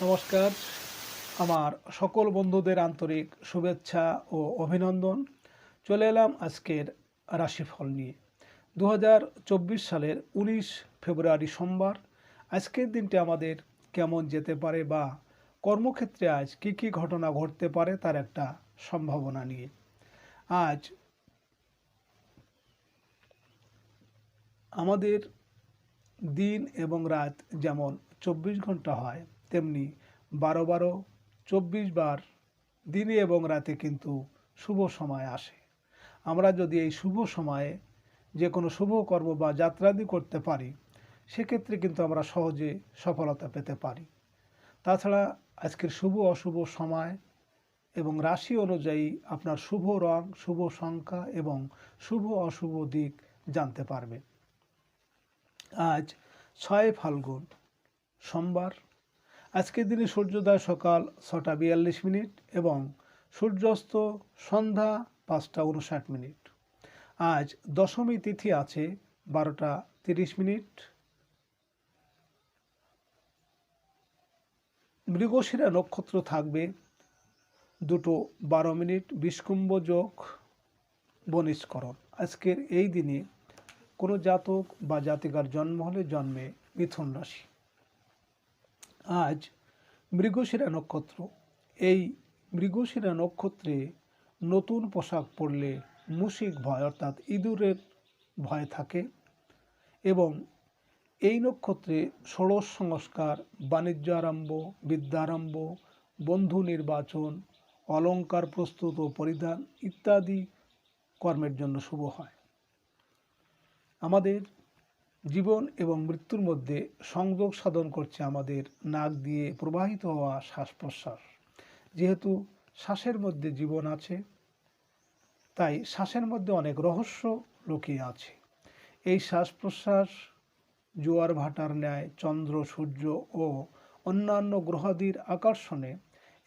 নমস্কার। আমার সকল বন্ধুদের আন্তরিক শুভেচ্ছা ও অভিনন্দন। চলে এলাম আজকের রাশিফল নিয়ে। 2024 সালের 19 ফেব্রুয়ারি সোমবার। আজকের দিনটি আমাদের কেমন যেতে পারে বা কর্মক্ষেত্রে আজ কী কী ঘটনা ঘটতে পারে তার একটা সম্ভাবনা নিয়ে। আজ আমাদের দিন এবং রাত যেমন 24 ঘন্টা হয়, তেমনি 12 24 বার দিনে এবং রাতে কিন্তু শুভ সময় আসে। আমরা যদি এই শুভ সময়ে যে কোনো শুভ কর্ম বা যাত্রাদি করতে পারি, সেক্ষেত্রে কিন্তু আমরা সহজে সফলতা পেতে পারি। তাছাড়া আজকের শুভ অশুভ সময় এবং রাশি অনুযায়ী আপনার শুভ রং, শুভ সংখ্যা এবং শুভ অশুভ দিক জানতে পারবে। আজ 6 ফাল্গুন সোমবার। আজকের দিনে সূর্যোদয় সকাল 6টা 42 এবং সূর্যাস্ত সন্ধ্যা 5টা 59। আজ দশমী তিথি আছে 12টা 30। মৃগশিরা নক্ষত্র থাকবে 2টো 12 বিষকুম্ভ যোগ বনিষ্করণ। আজকের এই দিনে কোনো জাতক বা জাতিকার জন্ম হলে জন্মে মিথুন রাশি। আজ মৃগশিরা নক্ষত্র। এই মৃগশিরা নক্ষত্রে নতুন পোশাক পরলে মুশিক ভয় অর্থাৎ ইঁদুরের ভয় থাকে এবং এই নক্ষত্রে ষোড়শ সংস্কার, বাণিজ্য আরম্ভ, বিদ্যারম্ভ, বন্ধু নির্বাচন, অলঙ্কার প্রস্তুত ও পরিধান ইত্যাদি কর্মের জন্য শুভ হয়। আমাদের জীবন এবং মৃত্যুর মধ্যে সংযোগ সাধন করছে আমাদের নাক দিয়ে প্রবাহিত হওয়া শ্বাস প্রশ্বাস। যেহেতু শ্বাসের মধ্যে জীবন আছে, তাই শ্বাসের মধ্যে অনেক রহস্য লুকিয়ে আছে। এই শ্বাস প্রশ্বাস জোয়ার ভাটার ন্যায় চন্দ্র, সূর্য ও অন্যান্য গ্রহাদির আকর্ষণে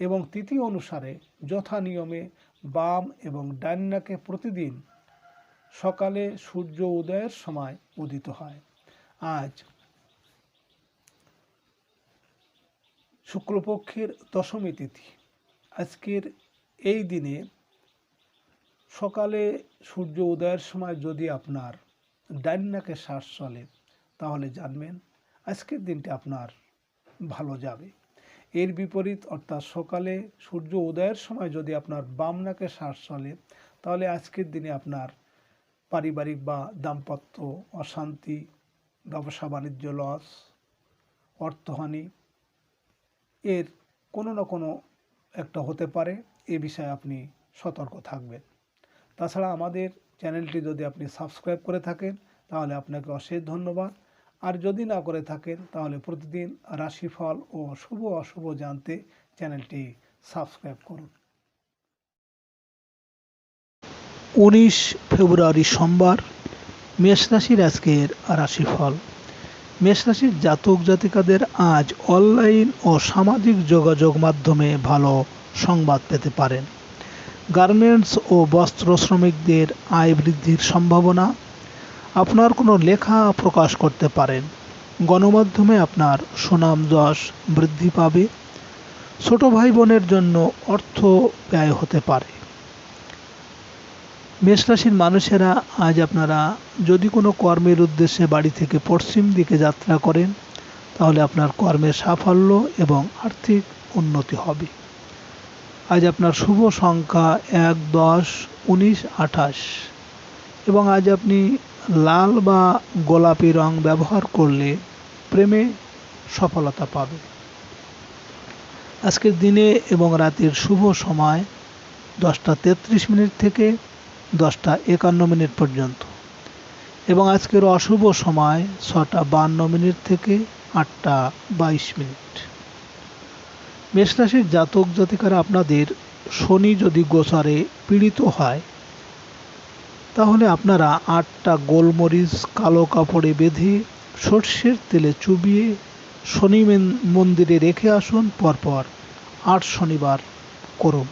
এবং তিথি অনুসারে যথা নিয়মে বাম এবং ডান নাকে প্রতিদিন সকালে সূর্য উদয়ের সময় উদিত হয়। আজ শুক্লপক্ষের দশমী তিথি। আজকের এই দিনে সকালে সূর্য উদয়ের সময় যদি আপনার ডান নাকে শ্বাস চলে, তাহলে জানবেন আজকের দিনটি আপনার ভালো যাবে। এর বিপরীত অর্থাৎ সকালে সূর্য উদয়ের সময় যদি আপনার বাম নাকে শ্বাস চলে, তাহলে আজকের দিনে আপনার পারিবারিক বা দাম্পত্য অশান্তি, ব্যবসা বাণিজ্য লস, অর্থহানি এর কোনো না কোনো একটা হতে পারে। এ বিষয়ে আপনি সতর্ক থাকবেন। তাছাড়া আমাদের চ্যানেলটি যদি আপনি সাবস্ক্রাইব করে থাকেন, তাহলে আপনাকে অশেষ ধন্যবাদ। আর যদি না করে থাকেন, তাহলে প্রতিদিন রাশিফল ও শুভ অশুভ জানতে চ্যানেলটি সাবস্ক্রাইব করুন। 19 ফেব্রুয়ারি সোমবার। মেষ রাশির আজকের রাশিফল। মেষ রাশির জাতক জাতিকাদের আজ অনলাইন ও সামাজিক যোগাযোগ মাধ্যমে ভালো সংবাদ পেতে পারেন। গার্মেন্টস ও বস্ত্র শ্রমিকদের আয় বৃদ্ধির সম্ভাবনা। আপনার কোনো লেখা প্রকাশ করতে পারেন। গণমাধ্যমে আপনার সুনাম যশ বৃদ্ধি পাবে। ছোট ভাই বোনের জন্য অর্থ ব্যয় হতে পারে। মেষ রাশির মানুষেরা আজ আপনারা যদি কোনো কর্মের উদ্দেশ্যে বাড়ি থেকে পশ্চিম দিকে যাত্রা করেন, তাহলে আপনার কর্মের সাফল্য এবং আর্থিক উন্নতি হবে। আজ আপনার শুভ সংখ্যা 1, 10, 19, 28 এবং আজ আপনি লাল বা গোলাপি রং ব্যবহার করলে প্রেমে সফলতা পাবে। আজকের দিনে এবং রাতের শুভ সময় 10টা 33 থেকে 10টা 51 পর্যন্ত এবং আজকের অশুভ সময় 6টা 52 থেকে 8টা 22। মেষ রাশির জাতক জাতিকারা আপনাদের শনি যদি গোচরে পীড়িত হয়, তাহলে আপনারা 8টা গোলমরিচ কালো কাপড়ে বেঁধে সর্ষের তেলে চুবিয়ে শনি মন্দিরে রেখে আসুন। পরপর 8 শনিবার করুন।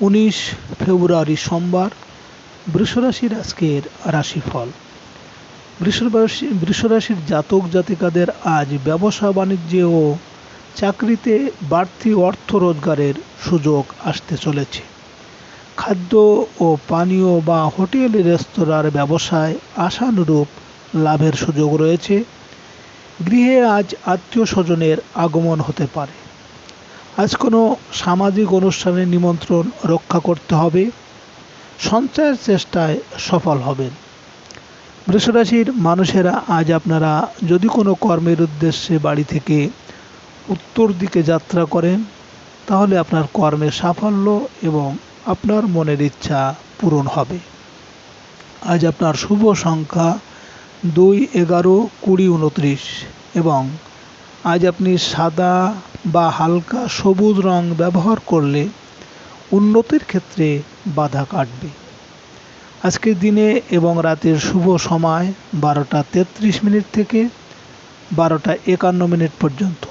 19 ফেব্রুয়ারি সোমবার। বৃষ রাশির আজকের রাশিফল। বৃষরাশির জাতক জাতিকাদের আজ ব্যবসা বাণিজ্যে ও চাকরিতে বাড়তি অর্থ রোজগারের সুযোগ আসতে চলেছে। খাদ্য ও পানীয় বা হোটেল রেস্তোরাঁর ব্যবসায় আশানুরূপ লাভের সুযোগ রয়েছে। গৃহে আজ আত্মীয় স্বজনের আগমন হতে পারে। আজ কোনো সামাজিক অনুষ্ঠানে নিমন্ত্রণ রক্ষা করতে হবে। সঞ্চয়ের চেষ্টায় সফল হবেন। বৃষরাশির মানুষেরা আজ আপনারা যদি কোনো কর্মের উদ্দেশ্যে বাড়ি থেকে উত্তর দিকে যাত্রা করেন, তাহলে আপনার কর্মের সাফল্য এবং আপনার মনের ইচ্ছা পূরণ হবে। আজ আপনার শুভ সংখ্যা 2, 11, 20, 29 এবং আজ আপনি সাদা বা হালকা সবুজ রং ব্যবহার করলে উন্নতির ক্ষেত্রে বাধা কাটবে। আজকের দিনে এবং রাতের শুভ সময় 12টা 33 মিনিট থেকে 12টা 51 মিনিট পর্যন্ত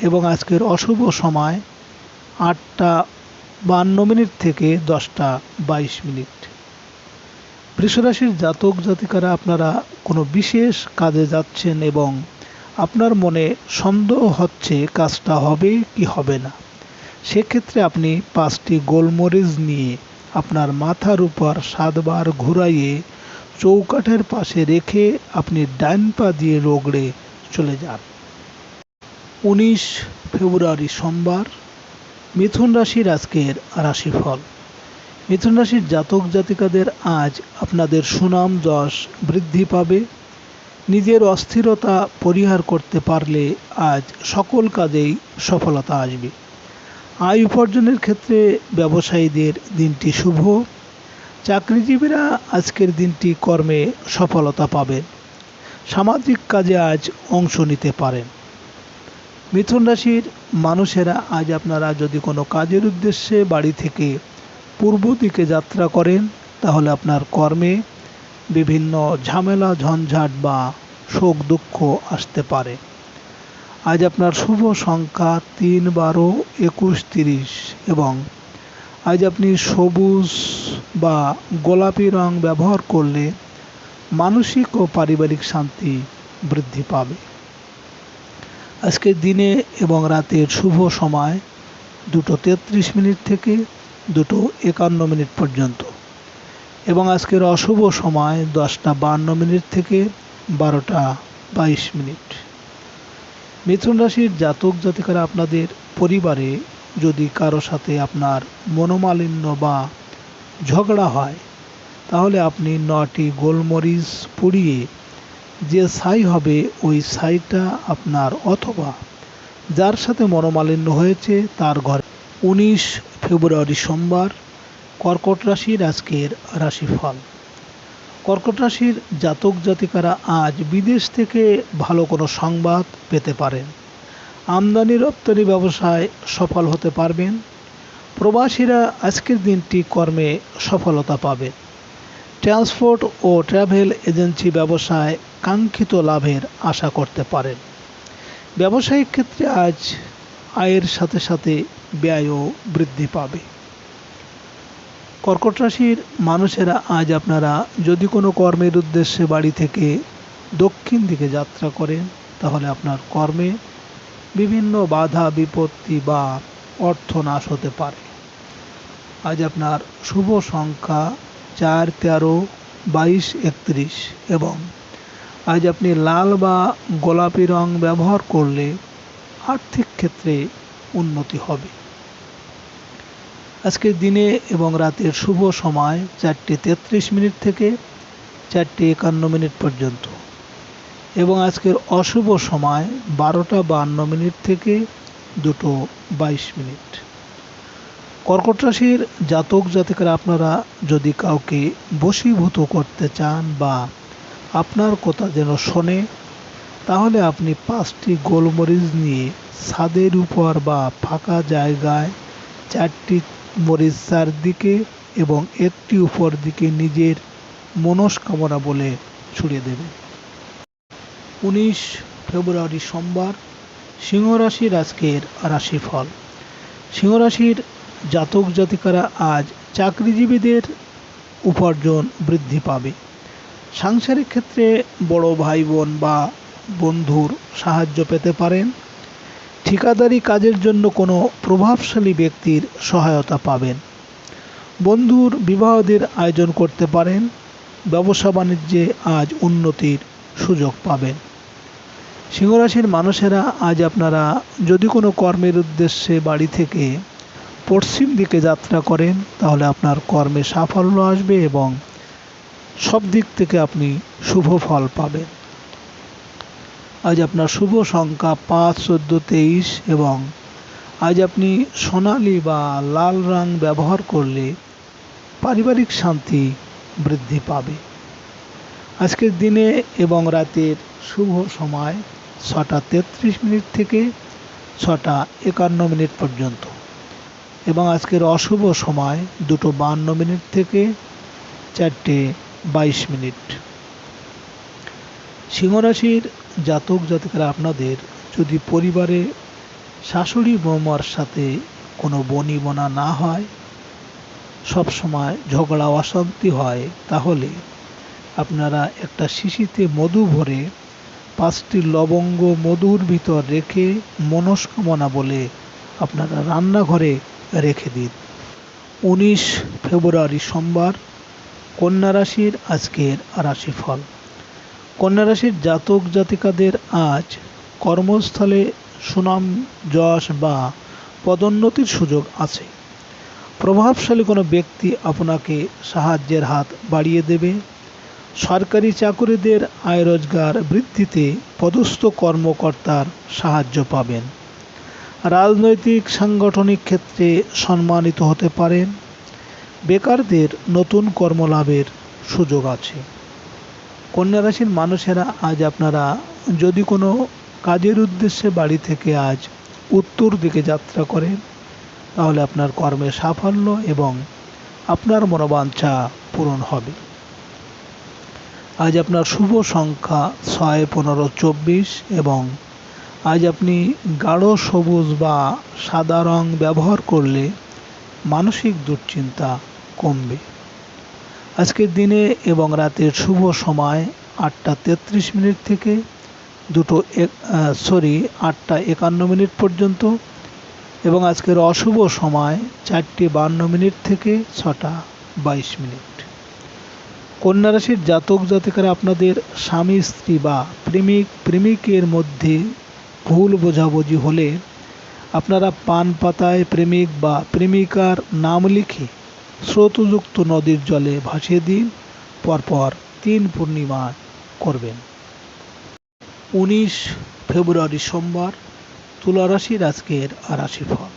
এবং আজকের অশুভ সময় 8টা 52 মিনিট থেকে 10টা 22 মিনিট। বৃষরাশির জাতক জাতিকারা আপনারা কোনো বিশেষ কাজে যাচ্ছেন এবং আপনার মনে সন্দেহ হচ্ছে কাজটা হবে কি হবে না। সেক্ষেত্রে আপনি 5টি গোলমরিচ নিয়ে আপনার মাথার উপর 7 বার ঘুরাইয়ে চৌকাঠের পাশে রেখে আপনি ডান পা দিয়ে রগড়ে চলে যান। 19 ফেব্রুয়ারি সোমবার। মিথুন রাশির আজকের রাশিফল। মিথুন রাশির জাতক জাতিকাদের আজ আপনাদের সুনাম যশ বৃদ্ধি পাবে। নিজের অস্থিরতা পরিহার করতে পারলে আজ সকল কাজেই সফলতা আসবে। আয় উপার্জনের ক্ষেত্রে ব্যবসায়ীদের দিনটি শুভ। চাকরিজীবীরা আজকের দিনটি কর্মে সফলতা পাবেন। সামাজিক কাজে আজ অংশ নিতে পারেন। মিথুন রাশির মানুষেরা আজ আপনারা যদি কোনো কাজের উদ্দেশ্যে বাড়ি থেকে পূর্ব দিকে যাত্রা করেন, তাহলে আপনার কর্মে বিভিন্ন ঝামেলা ঝঞ্ঝাট বা শোক দুঃখ আসতে পারে। আজ আপনার শুভ সংখ্যা 3, 12, 21, 30 এবং আজ আপনি সবুজ বা গোলাপি রং ব্যবহার করলে মানসিক ও পারিবারিক শান্তি বৃদ্ধি পাবে। আজকের দিনে এবং রাতের শুভ সময় 2টো 33 মিনিট থেকে 2টো 51 মিনিট পর্যন্ত এবং আজকের অশুভ সময় 10টা 52 মিনিট থেকে 12টা 22 মিনিট। মিথুন রাশির জাতক জাতিকারা আপনাদের পরিবারে যদি কারো সাথে আপনার মনোমালিন্য বা ঝগড়া হয়, তাহলে আপনি 9টি গোলমরিচ পুড়িয়ে যে ছাই হবে ওই ছাইটা আপনার অথবা যার সাথে মনোমালিন্য হয়েছে তার ঘরে। 19 ফেব্রুয়ারি সোমবার। কর্কট রাশির আজকের রাশিফল। কর্কট রাশির জাতক জাতিকারা আজ বিদেশ থেকে ভালো কোনো সংবাদ পেতে পারেন। আমদানি রপ্তানি ব্যবসায় সফল হতে পারবেন। প্রবাসীরা আজকের দিনটি কর্মে সফলতা পাবে। ট্রান্সপোর্ট ও ট্রাভেল এজেন্সি ব্যবসায় কাঙ্ক্ষিত লাভের আশা করতে পারেন। ব্যবসায়িক ক্ষেত্রে আজ আয়ের সাথে সাথে ব্যয়ও বৃদ্ধি পাবে। কর্কট রাশির মানুষেরা আজ আপনারা যদি কোনো কর্মের উদ্দেশ্যে বাড়ি থেকে দক্ষিণ দিকে যাত্রা করেন, তাহলে আপনার কর্মে বিভিন্ন বাধা বিপত্তি বা অর্থনাশ হতে পারে। আজ আপনার শুভ সংখ্যা 4, 13, 22, 31 এবং আজ আপনি লাল বা গোলাপি রং ব্যবহার করলে আর্থিক ক্ষেত্রে উন্নতি হবে। আজকের দিনে এবং রাতের শুভ সময় 4টে 33 মিনিট থেকে 4টে 51 মিনিট পর্যন্ত এবং আজকের অশুভ সময় 12টা 52 মিনিট থেকে 2টো 22 মিনিট। কর্কট রাশির জাতক জাতিকারা আপনারা যদি কাউকে বশীভূত করতে চান বা আপনার কথা যেন শোনে, তাহলে আপনি 5টি গোলমরিচ নিয়ে ছাদের উপর বা ফাঁকা জায়গায় 4টি মরিচ চারদিকে এবং 1টি উপর দিকে নিজের মনস্কামনা বলে ছুড়ে দেবেন। 19 ফেব্রুয়ারি সোমবার। সিংহ রাশির আজকের রাশিফল। সিংহ রাশির জাতক জাতিকারা আজ চাকরিজীবীদের উপার্জন বৃদ্ধি পাবে। সাংসারিক ক্ষেত্রে বড় ভাই বোন বা বন্ধুর সাহায্য পেতে পারেন। ঠিকাদারি কাজের জন্য কোনো প্রভাবশালী ব্যক্তির সহায়তা পাবেন। বন্ধুর বিবাহদের আয়োজন করতে পারেন। ব্যবসা বাণিজ্যে আজ উন্নতির সুযোগ পাবেন। সিংহরাশির মানুষেরা আজ আপনারা যদি কোনো কর্মের উদ্দেশ্যে বাড়ি থেকে পশ্চিম দিকে যাত্রা করেন তাহলে আপনার কর্মে সাফল্য আসবে এবং সব দিক থেকে আপনি শুভ ফল পাবেন। আজ আপনার শুভ সংখ্যা 5, 14, 23 এবং আজ আপনি সোনালি বা লাল রং ব্যবহার করলে পারিবারিক শান্তি বৃদ্ধি পাবে। আজকের দিনে এবং রাতের শুভ সময় 6:33 থেকে 6:51 পর্যন্ত এবং আজকের অশুভ সময় 2:52 থেকে 4:22। সিংহরাশির জাতক জাতিকারা আপনাদের যদি পরিবারে শাশুড়ি বৌমার সাথে কোনো বনিবনা না হয়, সব সময় ঝগড়া অশান্তি হয়, তাহলে আপনারা একটা শিশিতে মধু ভরে 5টি লবঙ্গ মধুর ভিতর রেখে মনস্কামনা বলে আপনারা রান্নাঘরে রেখে দিন। 19 ফেব্রুয়ারি সোমবার, কন্যা রাশির আজকের রাশিফল। কন্যা রাশির জাতক জাতিকাদের আজ কর্মস্থলে সুনাম যশ বা পদোন্নতির সুযোগ আছে। প্রভাবশালী কোনো ব্যক্তি আপনাকে সাহায্যের হাত বাড়িয়ে দেবে। সরকারি চাকুরিদের আয় রোজগার বৃদ্ধিতে পদস্থ কর্মকর্তার সাহায্য পাবেন। রাজনৈতিক সাংগঠনিক ক্ষেত্রে সম্মানিত হতে পারেন। বেকারদের নতুন কর্মলাভের সুযোগ আছে। কন্যা রাশির মানুষেরা আজ আপনারা যদি কোনো কাজের উদ্দেশ্যে বাড়ি থেকে আজ উত্তর দিকে যাত্রা করেন তাহলে আপনার কর্মে সাফল্য এবং আপনার মনোবাঞ্ছা পূরণ হবে। আজ আপনার শুভ সংখ্যা 6, 15, 24 এবং আজ আপনি গাঢ় সবুজ বা সাদা রং ব্যবহার করলে মানসিক দুশ্চিন্তা কমবে। আজকের দিনে এবং রাতের শুভ সময় 8:33 থেকে 8:51 পর্যন্ত এবং আজকের অশুভ সময় 4:52 থেকে 6:22। কন্যা রাশির জাতক জাতিকারা আপনাদের স্বামী স্ত্রী বা প্রেমিক প্রেমিকের মধ্যে ভুল বোঝাবুঝি হলে আপনারা পান পাতায় প্রেমিক বা প্রেমিকার নাম লিখে স্রোতযুক্ত নদীর জলে ভাসিয়ে দিন। পরপর 3 পূর্ণিমা করবেন। 19 ফেব্রুয়ারি সোমবার, তুলা রাশির আজকের রাশিফল।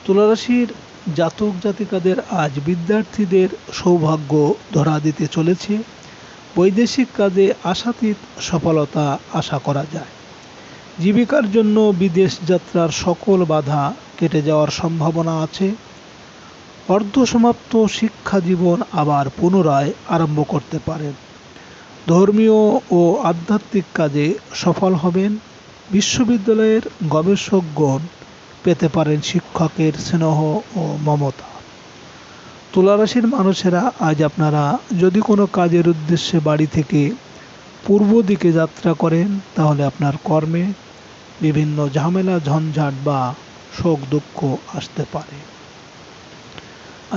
তুলা রাশির জাতক জাতিকাদের আজ বিদ্যার্থীদের সৌভাগ্য ধরা দিতে চলেছে। বৈদেশিক কাজে আশাতীত সফলতা আশা করা যায়। জীবিকার জন্য বিদেশ যাত্রার সকল বাধা কেটে যাওয়ার সম্ভাবনা আছে। অর্ধসমাপ্ত শিক্ষা জীবন আবার পুনরায় আরম্ভ করতে পারেন। ধর্মীয় ও আধ্যাত্মিক কাজে সফল হবেন। বিশ্ববিদ্যালয়ের গবেষকগণ পেতে পারেন শিক্ষকের স্নেহ ও মমতা। তুলা রাশির মানুষেরা আজ আপনারা যদি কোনো কাজের উদ্দেশ্যে বাড়ি থেকে পূর্ব দিকে যাত্রা করেন তাহলে আপনার কর্মে বিভিন্ন ঝামেলা ঝঞ্ঝাট বা শোক দুঃখ আসতে পারে।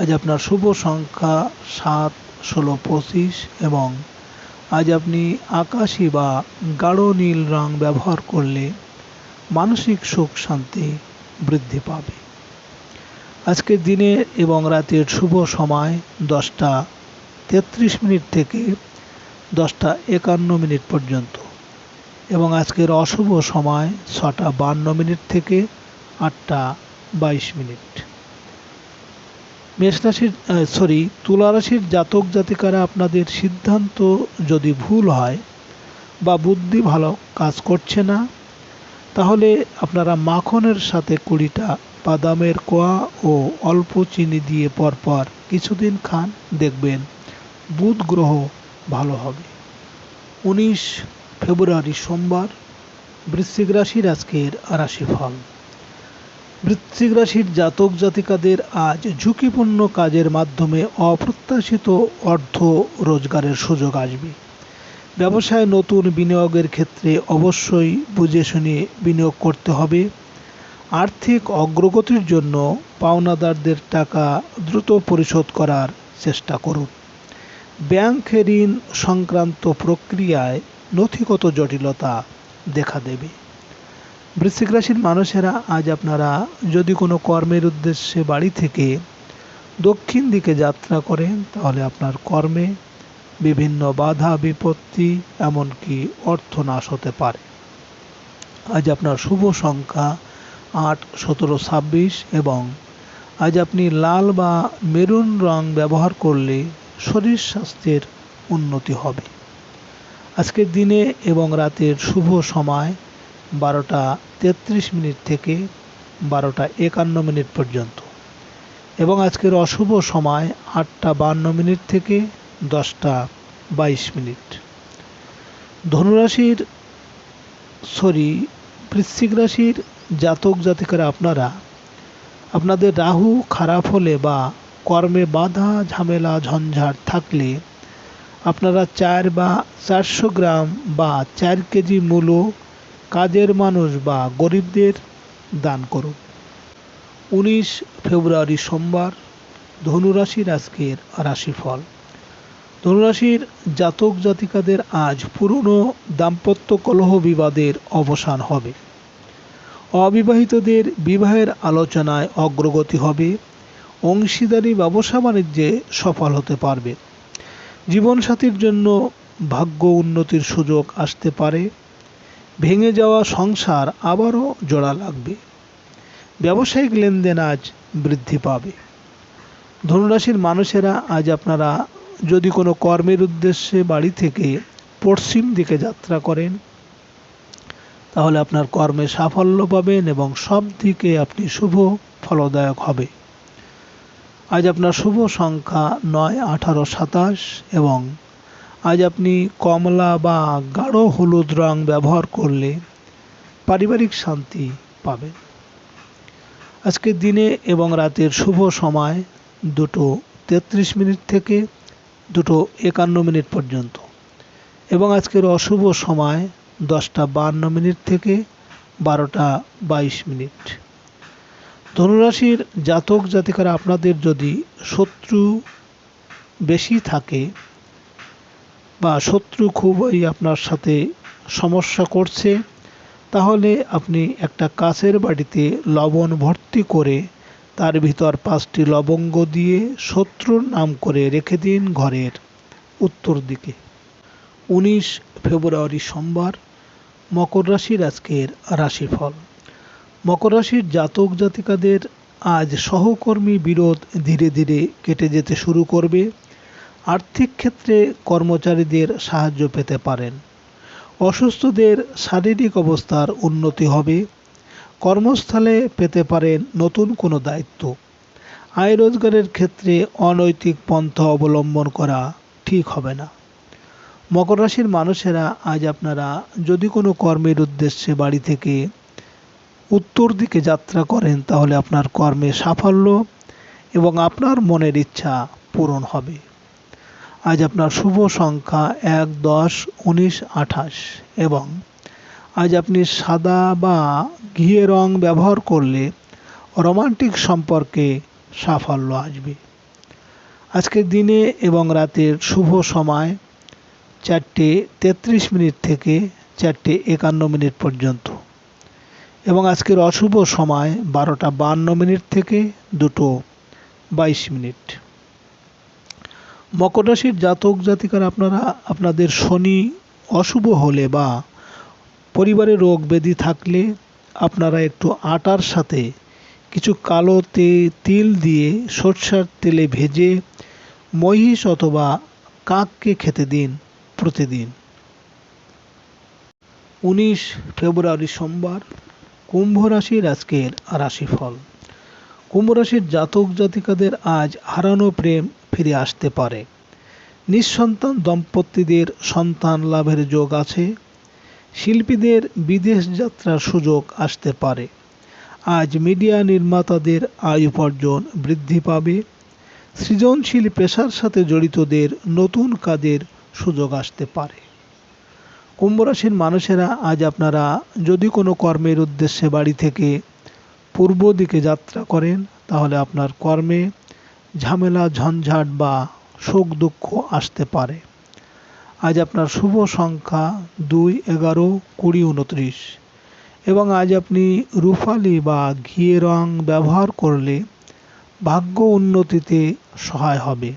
আজ আপনার শুভ সংখ্যা 7, 16, 25 এবং আজ আপনি আকাশী বা গাঢ় নীল রং ব্যবহার করলে মানসিক সুখ শান্তি বৃদ্ধি পাবে। আজকের দিনে এবং রাতের শুভ সময় 10:33 থেকে 10:51 পর্যন্ত এবং আজকের অশুভ সময় 6:52 থেকে 8:22। তুলা রাশির জাতক জাতিকারা আপনাদের সিদ্ধান্ত যদি ভুল হয় বা বুদ্ধি ভালো কাজ করছে না তাহলে আপনারা মাখনের সাথে 20টা বাদামের কোয়া ও অল্প চিনি দিয়ে পরপর কিছুদিন খান, দেখবেন বুধ গ্রহ ভালো হবে। 19 ফেব্রুয়ারি সোমবার, বৃশ্চিক রাশির আজকের রাশিফল। বৃশ্চিক রাশির জাতক জাতিকাদের আজ ঝুঁকিপূর্ণ কাজের মাধ্যমে অপ্রত্যাশিত অর্থ রোজগারের সুযোগ আসবে। ব্যবসায় নতুন বিনিয়োগের ক্ষেত্রে অবশ্যই বুঝে শুনে বিনিয়োগ করতে হবে। আর্থিক অগ্রগতির জন্য পাওনাদারদের টাকা দ্রুত পরিশোধ করার চেষ্টা করুন। ব্যাংক ঋণ সংক্রান্ত প্রক্রিয়ায় নথিগত জটিলতা দেখা দেবে। বৃশ্চিক রাশির মানুষেরা আজ আপনারা যদি কোনো কর্মের উদ্দেশ্যে বাড়ি থেকে দক্ষিণ দিকে যাত্রা করেন তাহলে আপনার কর্মে বিভিন্ন বাধা বিপত্তি এমনকি অর্থনাশ হতে পারে। আজ আপনার শুভ সংখ্যা 8, 17, 26 এবং আজ আপনি লাল বা মেরুন রং ব্যবহার করলে শরীর স্বাস্থ্যের উন্নতি হবে। আজকের দিনে এবং রাতের শুভ সময় 12:33 থেকে 12:51 পর্যন্ত এবং আজকের অশুভ সময় 8:52 থেকে 10:22। বৃশ্চিক রাশির জাতক জাতিকারা আপনাদের রাহু খারাপ হলে বা কর্মে বাধা ঝামেলা ঝঞ্ঝাট থাকলে আপনারা 4 বা 400 গ্রাম বা 4 কেজি মূলো কাজের মানুষ বা গরিবদের দান করুন। 19 ফেব্রুয়ারি সোমবার ধনুরাশির আজকের রাশিফল। ধনুরাশির জাতক জাতিকাদের আজ পুরনো দাম্পত্য কলহ বিবাদের অবসান হবে। অবিবাহিতদের বিবাহের আলোচনায় অগ্রগতি হবে। অংশীদারি ব্যবসা বাণিজ্যে সফল হতে পারবে। জীবনসাথীর জন্য ভাগ্য উন্নতির সুযোগ আসতে পারে। ভেঙে যাওয়া সংসার আবারও জোড়া লাগবে। ব্যবসায়িক লেনদেন আজ বৃদ্ধি পাবে। ধনুরাশির মানুষেরা আজ আপনারা যদি কোনো কর্মের উদ্দেশ্যে বাড়ি থেকে পশ্চিম দিকে যাত্রা করেন তাহলে আপনার কর্মে সাফল্য পাবেন এবং সব দিকে আপনি শুভ ফলদায়ক হবে। আজ আপনার শুভ সংখ্যা 9, 18, 27 এবং আজ আপনি কমলা বা গাঢ় হলুদ রং ব্যবহার করলে পারিবারিক শান্তি পাবেন। আজকের দিনে এবং রাতের শুভ সময় 2:33 থেকে 2:51 পর্যন্ত এবং আজকের অশুভ সময় 10:52 থেকে 12:22। ধনুরাশির জাতক জাতিকারা আপনাদের যদি শত্রু বেশি থাকে বা শত্রু খুবই আপনার সাথে সমস্যা করছে তাহলে আপনি একটা কাচের বাটিতে লবণ ভর্তি করে তার ভিতর 5টি লবঙ্গ দিয়ে শত্রুর নাম করে রেখে দিন ঘরের উত্তর দিকে। 19 ফেব্রুয়ারি সোমবার মকর রাশির আজকের রাশিফল। মকর রাশির জাতক জাতিকাদের আজ সহকর্মী বিরোধ ধীরে ধীরে কেটে যেতে শুরু করবে। আর্থিক ক্ষেত্রে কর্মচারীদের সাহায্য পেতে পারেন। অসুস্থদের শারীরিক অবস্থার উন্নতি হবে। কর্মস্থলে পেতে পারেন নতুন কোনো দায়িত্ব। আয় রোজগারের ক্ষেত্রে অনৈতিক পন্থা অবলম্বন করা ঠিক হবে না। মকর রাশির মানুষেরা আজ আপনারা যদি কোনো কর্মের উদ্দেশ্যে বাড়ি থেকে উত্তর দিকে যাত্রা করেন তাহলে আপনার কর্মে সাফল্য এবং আপনার মনের ইচ্ছা পূরণ হবে। আজ আপনার শুভ সংখ্যা 1, 10, 19, 28 এবং আজ আপনি সাদা বা ঘিয়ে রং ব্যবহার করলে রোমান্টিক সম্পর্কে সাফল্য আসবে। আজকের দিনে এবং রাতের শুভ সময় 4:33 থেকে 4:51 পর্যন্ত এবং আজকের অশুভ সময় 12:52 থেকে 2:22। মকর রাশির জাতক জাতিকারা আপনারা আপনাদের শনি অশুভ হলে বা পরিবারে রোগ ব্যাধি থাকলে আপনারা একটু আটার সাথে কিছু কালো তিল দিয়ে সরষের তেলে ভেজে মহিষ অথবা কাককে খেতে দিন প্রতিদিন। 19 ফেব্রুয়ারি সোমবার কুম্ভ রাশির আজকের রাশিফল। কুম্ভ রাশির জাতক জাতিকাদের আজ হারানো প্রেম ফিরে আসতে পারে। নিঃসন্তান দম্পতিদের সন্তান লাভের যোগ আছে। শিল্পীদের বিদেশ যাত্রার সুযোগ আসতে পারে। আজ মিডিয়া নির্মাতাদের আয় উপার্জন বৃদ্ধি পাবে। সৃজনশীল পেশার সাথে জড়িতদের নতুন কাজের সুযোগ আসতে পারে। কুম্ভ রাশির মানুষেরা আজ আপনারা যদি কোনো কর্মের উদ্দেশ্যে বাড়ি থেকে পূর্ব দিকে যাত্রা করেন, তাহলে আপনার কর্মে ঝামেলা ঝঞ্ঝাট বা শোক দুঃখ আসতে পারে। আজ আপনার শুভ সংখ্যা 2, 11, 20, 29 এবং আজ আপনি রূপালি বা ঘিয়ে রং ব্যবহার করলে ভাগ্য উন্নতিতে সহায় হবে।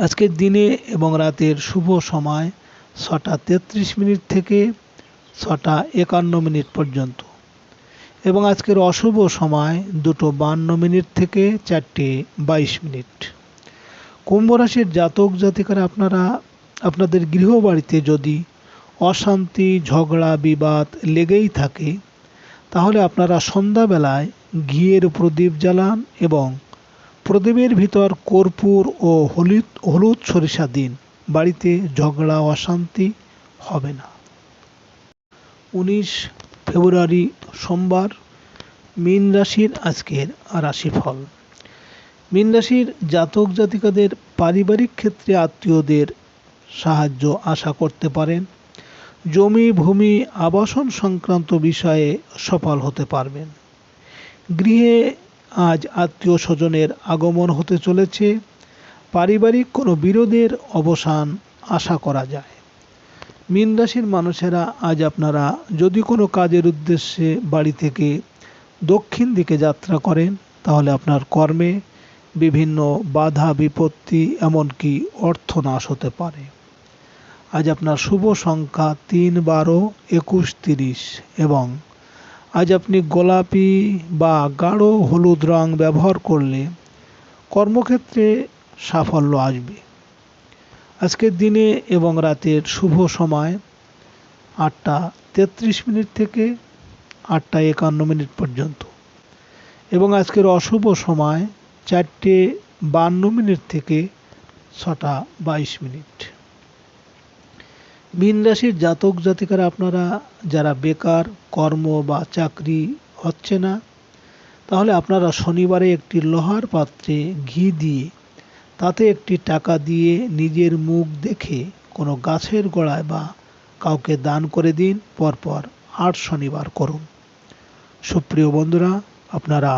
আজকের দিনে এবং রাতের শুভ সময় 6টা 33 মিনিট থেকে 6টা 51 মিনিট পর্যন্ত এবং আজকের অশুভ সময় 2টো 52 মিনিট থেকে 4টে 22 মিনিট। কুম্ভ রাশির জাতক জাতিকারা আপনারা আপনাদের গৃহবাড়িতে যদি অশান্তি ঝগড়া বিবাদ লেগেই থাকে, তাহলে আপনারা সন্ধ্যাবেলায় ঘিয়ের প্রদীপ জ্বালান এবং প্রদীপের ভিতর কর্পূর ও হলুদ সরিষা দিন। বাড়িতে ঝগড়া অশান্তি হবে না। 19 ফেব্রুয়ারি সোমবার মীন রাশির আজকের রাশিফল। মীন রাশির জাতক জাতিকাদের পারিবারিক ক্ষেত্রে আত্মীয়দের সাহায্য আশা করতে পারেন। জমি ভূমি আবাসন সংক্রান্ত বিষয়ে সফল হতে পারবেন। গৃহে আজ আত্মীয় স্বজনের আগমন হতে চলেছে। পারিবারিক কোনো বিরোধের অবসান আশা করা যায়। মীন রাশির মানুষেরা আজ আপনারা যদি কোনো কাজের উদ্দেশ্যে বাড়ি থেকে দক্ষিণ দিকে যাত্রা করেন, তাহলে আপনার কর্মে বিভিন্ন বাধা বিপত্তি এমনকি অর্থনাশ হতে পারে। আজ আপনার শুভ সংখ্যা 3, 12, 21, 30 এবং আজ আপনি গোলাপি বা গাঢ় হলুদ রং ব্যবহার করলে কর্মক্ষেত্রে সাফল্য আসবে। আজকের দিনে এবং রাতের শুভ সময় 8টা 33 মিনিট থেকে 8টা 51 মিনিট পর্যন্ত এবং আজকের অশুভ সময় 4টে 52 মিনিট থেকে 6টা 22 মিনিট। মীন রাশির জাতক জাতিকারা আপনারা যারা বেকার, কর্ম বা চাকরি হচ্ছে না, তাহলে আপনারা শনিবারে একটি লোহার পাত্রে ঘি দিয়ে তাতে একটি টাকা দিয়ে নিজের মুখ দেখে কোনো গাছের গোড়ায় বা কাউকে দান করে দিন। পরপর 8 শনিবার করুন। সুপ্রিয় বন্ধুরা, আপনারা